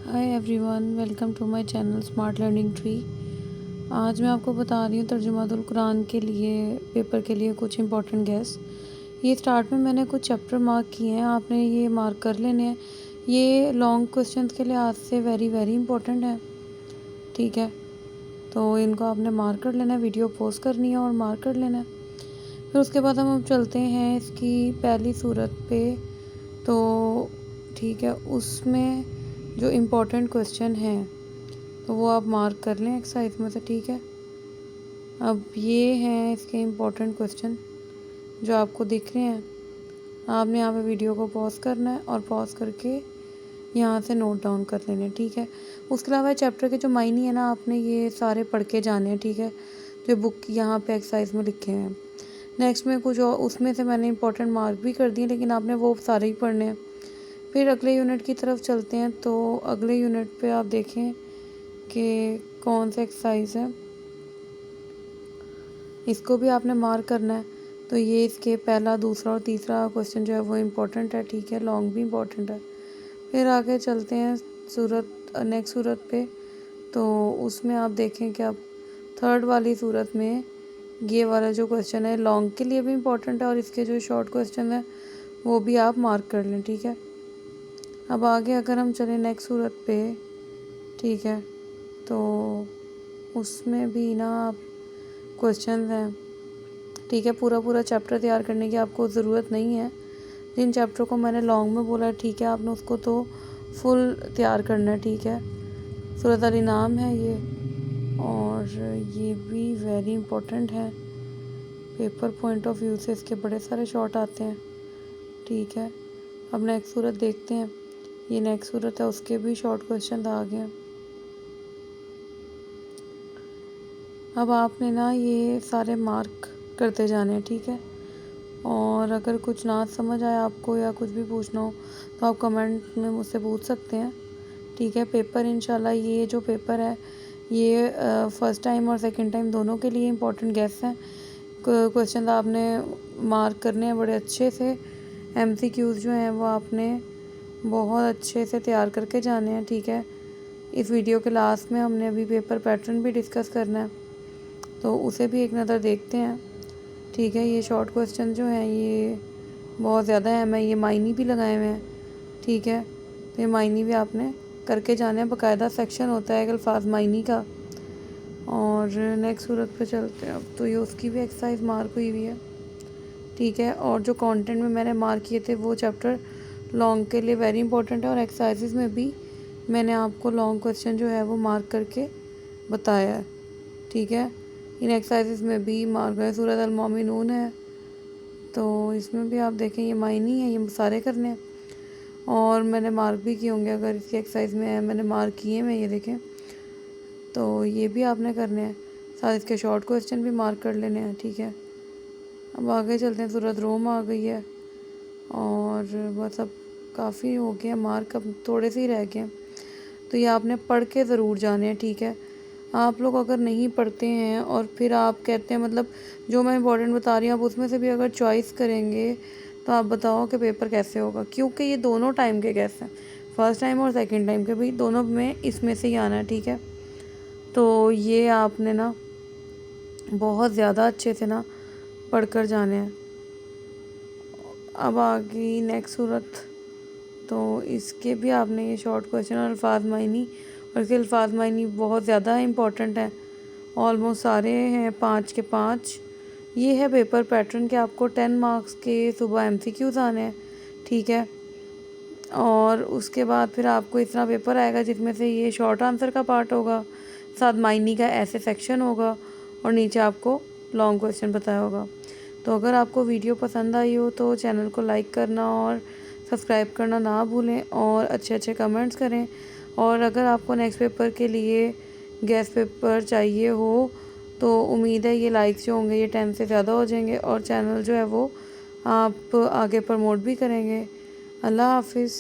Hi everyone, welcome to my channel smart learning tree. आज मैं आपको बता रही हूँ तर्जुमातुल कुरान के लिए पेपर के लिए कुछ इंपॉर्टेंट गेस। ये स्टार्ट में मैंने कुछ चैप्टर मार्क किए हैं, आपने ये मार्क कर लेने हैं। ये लॉन्ग क्वेश्चंस के लिए आज से वेरी वेरी इंपॉर्टेंट है, ठीक है। तो इनको आपने मार्क कर लेना है, वीडियो पोस्ट करनी है और मार्क कर लेना है। फिर उसके बाद हम अब चलते हैं इसकी पहली सूरत पे। तो ठीक है, उसमें जो इम्पोर्टेंट क्वेश्चन हैं तो वो आप मार्क कर लें एक्सरसाइज में से, ठीक है। अब ये हैं इसके इम्पोर्टेंट क्वेश्चन जो आपको दिख रहे हैं। आपने यहाँ पे वीडियो को पॉज करना है और पॉज करके यहाँ से नोट डाउन कर लेने हैं, ठीक है। उसके अलावा चैप्टर के जो मायने हैं ना, आपने ये सारे पढ़ के जाने हैं, ठीक है। जो बुक यहाँ पे एक्सरसाइज में लिखे हैं। नेक्स्ट में कुछ और उसमें से मैंने इंपॉर्टेंट मार्क भी कर दिए, लेकिन आपने वो सारे ही पढ़ने हैं। फिर अगले यूनिट की तरफ चलते हैं। तो अगले यूनिट पे आप देखें कि कौन सा एक्सरसाइज है, इसको भी आपने मार्क करना है। तो ये इसके पहला, दूसरा और तीसरा क्वेश्चन जो है वो इम्पोर्टेंट है, ठीक है। लॉन्ग भी इम्पोर्टेंट है। फिर आगे चलते हैं नेक्स्ट सूरत पे। तो उसमें आप देखें कि अब थर्ड वाली सूरत में ये वाला जो क्वेश्चन है लॉन्ग के लिए भी इम्पोर्टेंट है, और इसके जो शॉर्ट क्वेश्चन है वो भी आप मार्क कर लें, ठीक है। अब आगे अगर हम चलें नेक्स्ट सूरत पे, ठीक है, तो उसमें भी ना आप क्वेश्चन हैं, ठीक है। पूरा पूरा चैप्टर तैयार करने की आपको ज़रूरत नहीं है। जिन चैप्टर को मैंने लॉन्ग में बोला है, ठीक है, आपने उसको तो फुल तैयार करना है, ठीक है। सूरत अल इनाम है ये, और ये भी वेरी इंपॉर्टेंट है। पेपर पॉइंट ऑफ व्यू से इसके बड़े सारे शॉर्ट आते हैं, ठीक है। अब नेक्स्ट सूरत देखते हैं। ये नेक्स्ट सूरत है, उसके भी शॉर्ट क्वेश्चन आ गए। अब आपने ना ये सारे मार्क करते जाने हैं, ठीक है। और अगर कुछ ना समझ आए आपको या कुछ भी पूछना हो तो आप कमेंट में मुझसे पूछ सकते हैं, ठीक है। पेपर इंशाल्लाह ये जो पेपर है ये फ़र्स्ट टाइम और सेकंड टाइम दोनों के लिए इम्पोर्टेंट गेस हैं। क्वेश्चन आपने मार्क करने हैं बड़े अच्छे से। एमसीक्यूज़ जो हैं वो आपने बहुत अच्छे से तैयार करके जाने हैं, ठीक है। इस वीडियो के लास्ट में हमने अभी पेपर पैटर्न भी डिस्कस करना है, तो उसे भी एक नज़र देखते हैं, ठीक है। ये शॉर्ट क्वेश्चन जो हैं ये बहुत ज़्यादा है, मैं ये मायने भी लगाए हुए हैं, ठीक है। तो ये मायने भी आपने करके जाने हैं, बाकायदा सेक्शन होता है अल्फाज मायने का। और नेक्स्ट सूरत पे चलते हैं। अब तो ये उसकी भी एक्सरसाइज मार्क हुई हुई है, ठीक है। और जो कंटेंट में मैंने मार्क किए थे वो चैप्टर लॉन्ग के लिए वेरी इंपॉर्टेंट है, और एक्सरसाइजेज में भी मैंने आपको लॉन्ग क्वेश्चन जो है वो मार्क करके बताया है, ठीक है। इन एक्सरसाइजेज में भी मार्क है। सूरत अल मोमिनून है, तो इसमें भी आप देखें ये मायने हैं, ये सारे करने हैं, और मैंने मार्क भी किए होंगे। अगर इसकी एक्सरसाइज में है मैंने मार्क किए हैं, ये देखें, तो ये भी आपने करने हैं। साथ इसके शॉर्ट क्वेश्चन भी मार्क कर लेने हैं, ठीक है। अब आगे चलते हैं। सूरत रोम आ गई है, और बस अब काफ़ी हो गया मार्क, अब थोड़े से ही रह गए। तो ये आपने पढ़ के ज़रूर जाने हैं, ठीक है। आप लोग अगर नहीं पढ़ते हैं और फिर आप कहते हैं, मतलब जो मैं इंपॉर्टेंट बता रही हूँ आप उसमें से भी अगर चॉइस करेंगे तो आप बताओ कि पेपर कैसे होगा, क्योंकि ये दोनों टाइम के गेस हैं, फर्स्ट टाइम और सेकंड टाइम के भी, दोनों में इसमें से ही आना है, ठीक है। तो ये आपने ना बहुत ज़्यादा अच्छे से ना पढ़ कर जाने हैं। अब आ गई नेक्स्ट सूरत, तो इसके भी आपने ये शॉर्ट क्वेश्चन और अल्फाज मायनी, और इसके अल्फाज मायनी बहुत ज़्यादा इंपॉर्टेंट है, ऑलमोस्ट सारे हैं 5 के 5। ये है पेपर पैटर्न के आपको 10 मार्क्स के सुबह एमसीक्यूज़ आने हैं, ठीक है। और उसके बाद फिर आपको इतना पेपर आएगा जिसमें से ये शॉर्ट आंसर का पार्ट होगा, साथ मायनी का ऐसे सेक्शन होगा, और नीचे आपको लॉन्ग क्वेश्चन बताया होगा। तो अगर आपको वीडियो पसंद आई हो तो चैनल को लाइक करना और सब्सक्राइब करना ना भूलें, और अच्छे अच्छे कमेंट्स करें। और अगर आपको नेक्स्ट पेपर के लिए गेस्ट पेपर चाहिए हो तो उम्मीद है ये लाइक्स जो होंगे ये 10 से ज़्यादा हो जाएंगे, और चैनल जो है वो आप आगे प्रमोट भी करेंगे। अल्लाह हाफिज़।